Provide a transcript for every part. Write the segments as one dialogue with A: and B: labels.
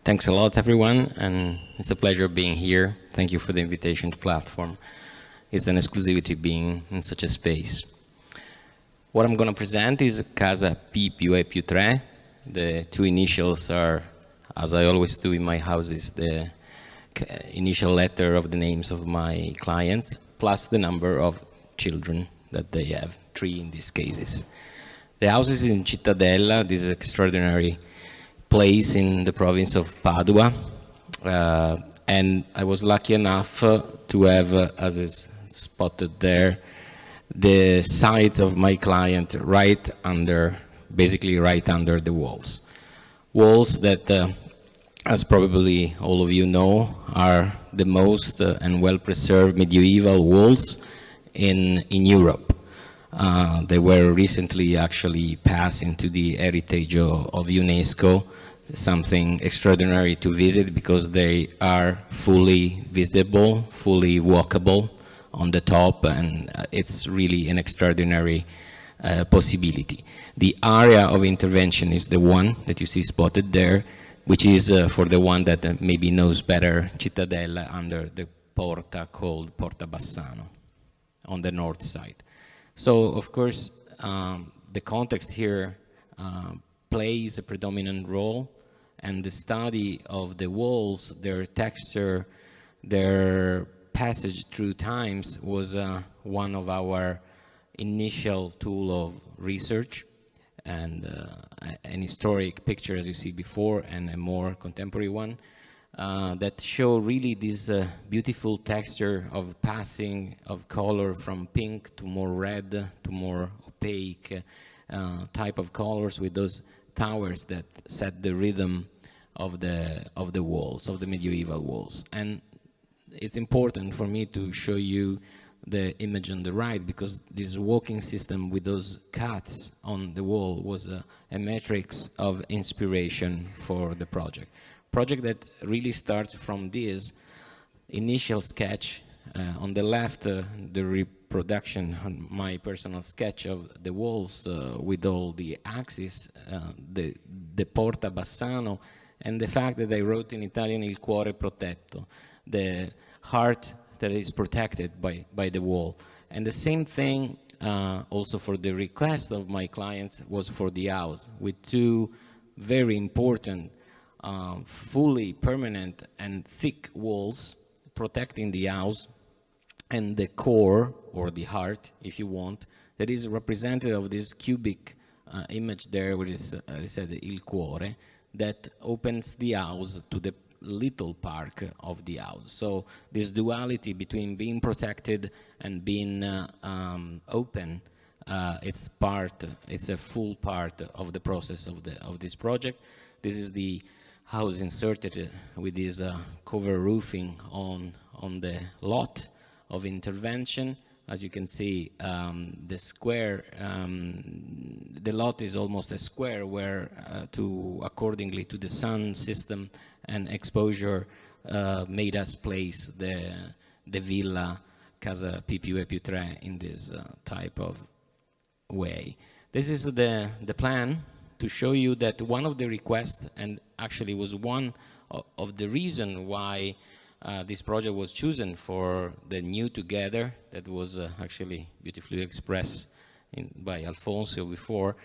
A: Thanks a lot, everyone, and it's a pleasure being here. Thank you for the invitation to platform. It's an exclusivity being in such a space. What I'm going to present is Casa P più E più 3. The two initials are, as I always do in my houses, the initial letter of the names of my clients, plus the number of children that they have, 3 in these cases. The house is in Cittadella, this extraordinary place in the province of Padua, and I was lucky enough to have, as is spotted there, the site of my client basically right under the walls. Walls that, as probably all of you know, are the most and well-preserved medieval walls in Europe. They were recently actually passed into the heritage of UNESCO, something extraordinary to visit because they are fully visible, fully walkable on the top, and it's really an extraordinary possibility. The area of intervention is the one that you see spotted there, which is for the one that maybe knows better, Cittadella, under the porta called Porta Bassano on the north side. So, of course, the context here plays a predominant role, and the study of the walls, their texture, their passage through times was one of our initial tool of research, and an historic picture, as you see before, and a more contemporary one, that show really this beautiful texture of passing of color from pink to more red to more opaque type of colors, with those towers that set the rhythm of the walls, of the medieval walls. And it's important for me to show you the image on the right, because this walking system with those cuts on the wall was a matrix of inspiration for the project that really starts from this initial sketch. On the left, the reproduction, my personal sketch of the walls with all the axes, the Porta Bassano, and the fact that I wrote in Italian il cuore protetto, the heart that is protected by the wall. And the same thing also for the request of my clients was for the house, with 2 very important fully permanent and thick walls protecting the house, and the core, or the heart, if you want, that is representative of this cubic image there, which is, I said, il cuore, that opens the house to the little park of the house. So this duality between being protected and being open, it's a full part of the process of this project. This is the house inserted with this cover roofing on the lot of intervention. As you can see, the square, the lot is almost a square where, accordingly to the sun system and exposure, made us place the villa Casa P più E più 3 in this type of way. This is the plan to show you that one of the requests, and actually was one of the reason why this project was chosen for the New Together, that was actually beautifully expressed by Alfonso before.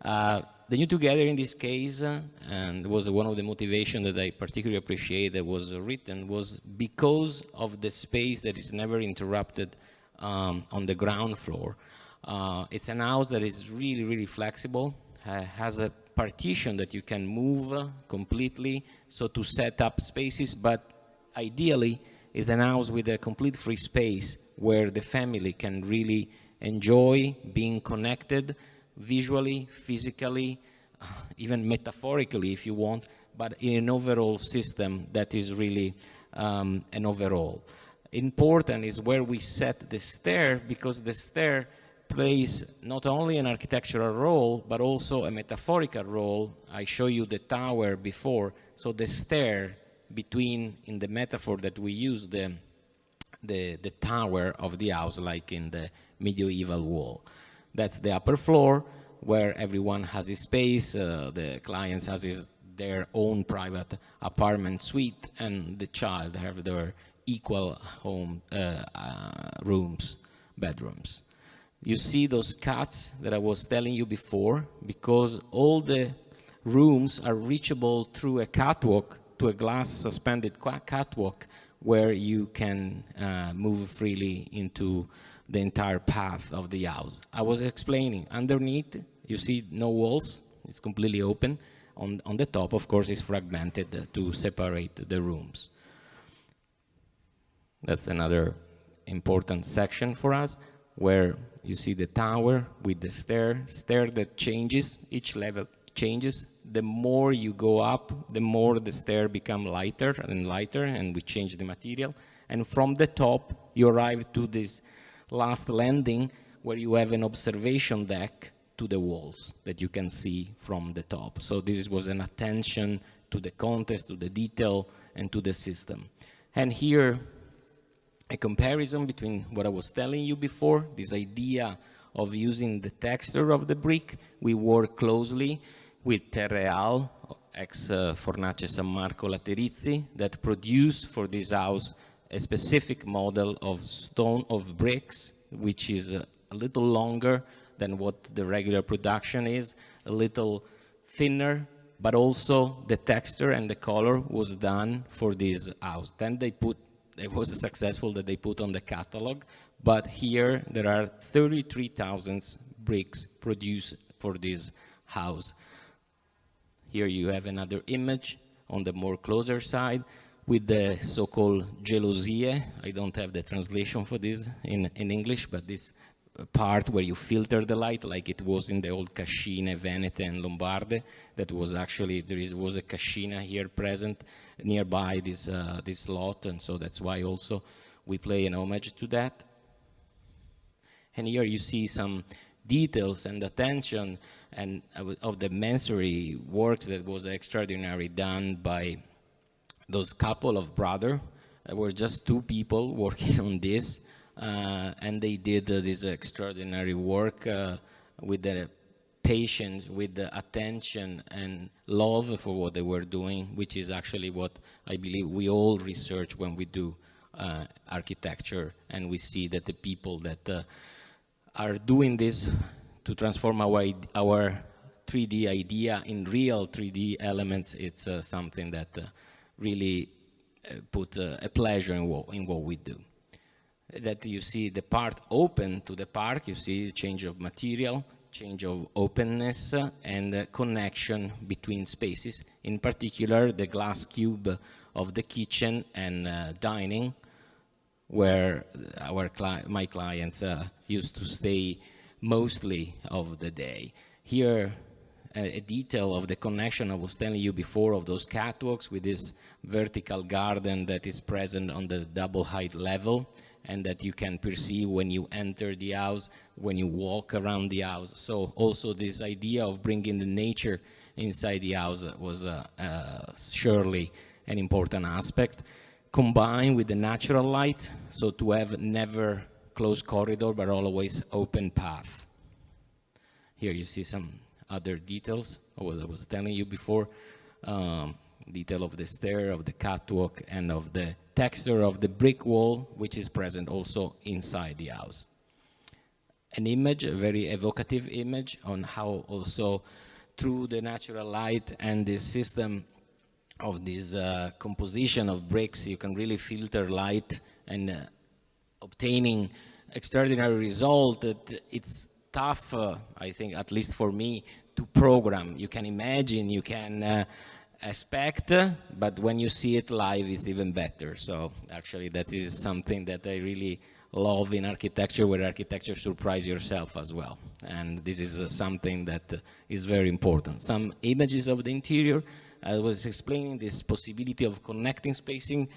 A: The New Together in this case, and was one of the motivations that I particularly appreciate that was written, was because of the space that is never interrupted on the ground floor. It's an house that is really, really flexible, has a partition that you can move completely, so to set up spaces, but ideally is an house with a complete free space where the family can really enjoy being connected visually, physically, even metaphorically if you want, but in an overall system that is really an overall. Important is where we set the stair, because the stair plays not only an architectural role, but also a metaphorical role. I show you the tower before, so the stair between, in the metaphor that we use, the tower of the house, like in the medieval wall. That's the upper floor, where everyone has his space, the clients has their own private apartment suite, and the child have their equal home rooms, bedrooms. You see those cuts that I was telling you before, because all the rooms are reachable through a catwalk, to a glass suspended catwalk, where you can move freely into the entire path of the house. I was explaining, underneath you see no walls, it's completely open. On the top, of course, is fragmented to separate the rooms. That's another important section for us, where you see the tower with the stair that changes, each level changes. The more you go up, the more the stair become lighter and lighter, and we change the material. And from the top, you arrive to this last landing, where you have an observation deck to the walls that you can see from the top. So this was an attention to the context, to the detail, and to the system. And here, a comparison between what I was telling you before, this idea of using the texture of the brick. We work closely with Terreal, ex Fornace San Marco Laterizzi, that produced for this house a specific model of stone, of bricks, which is a little longer than what the regular production is, a little thinner, but also the texture and the color was done for this house. Then they put, it was successful that they put on the catalog, but here there are 33,000 bricks produced for this house. Here you have another image on the more closer side with the so-called gelosie. I don't have the translation for this in English, but this part where you filter the light, like it was in the old cascine, Venete and Lombarde. That was actually, was a cascina here present nearby this, this lot, and so that's why also we play an homage to that. And here you see some details and attention and of the masonry works that was extraordinary done by those couple of brothers. There were just two people working on this, and they did this extraordinary work with the patience, with the attention and love for what they were doing, which is actually what I believe we all research when we do architecture, and we see that the people that are doing this to transform our 3D idea in real 3D elements, it's something that really put a pleasure in what we do. That you see the part open to the park, you see change of material, change of openness, and connection between spaces. In particular, the glass cube of the kitchen and dining, where my clients used to stay mostly of the day. Here, a detail of the connection I was telling you before of those catwalks with this vertical garden that is present on the double height level, and that you can perceive when you enter the house, when you walk around the house. So also this idea of bringing the nature inside the house was surely an important aspect, combined with the natural light, so to have never closed corridor, but always open path. Here you see some other details of what I was telling you before, detail of the stair, of the catwalk, and of the texture of the brick wall, which is present also inside the house. An image, a very evocative image on how also through the natural light and the system of this composition of bricks, you can really filter light and obtaining extraordinary result that it's tough, I think, at least for me, to program. You can imagine, you can expect, but when you see it live, it's even better. So actually, that is something that I really love in architecture, where architecture surprises yourself as well. And this is something that is very important. Some images of the interior, I was explaining this possibility of connecting spaces,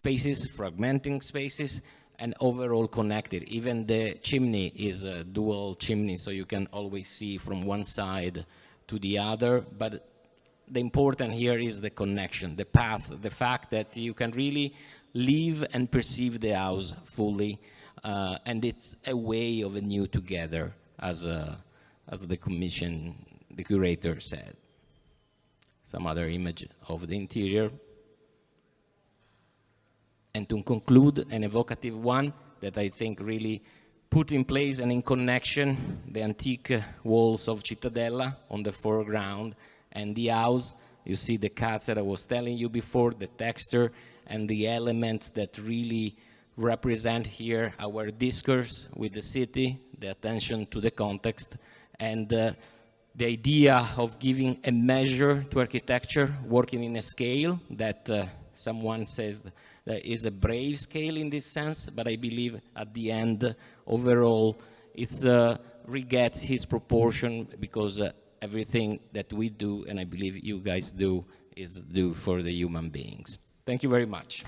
A: fragmenting spaces, and overall connected. Even the chimney is a dual chimney, so you can always see from one side to the other. But the important here is the connection, the path, the fact that you can really live and perceive the house fully, and it's a way of a new together, as the commission, the curator said. some other image of the interior. And to conclude, an evocative one that I think really put in place and in connection the antique walls of Cittadella on the foreground and the house. You see the cuts that I was telling you before, the texture and the elements that really represent here our discourse with the city, the attention to the context, and the idea of giving a measure to architecture, working in a scale that someone says that is a brave scale in this sense, but I believe at the end, overall, it's regets his proportion because everything that we do, and I believe you guys do, is do for the human beings. Thank you very much.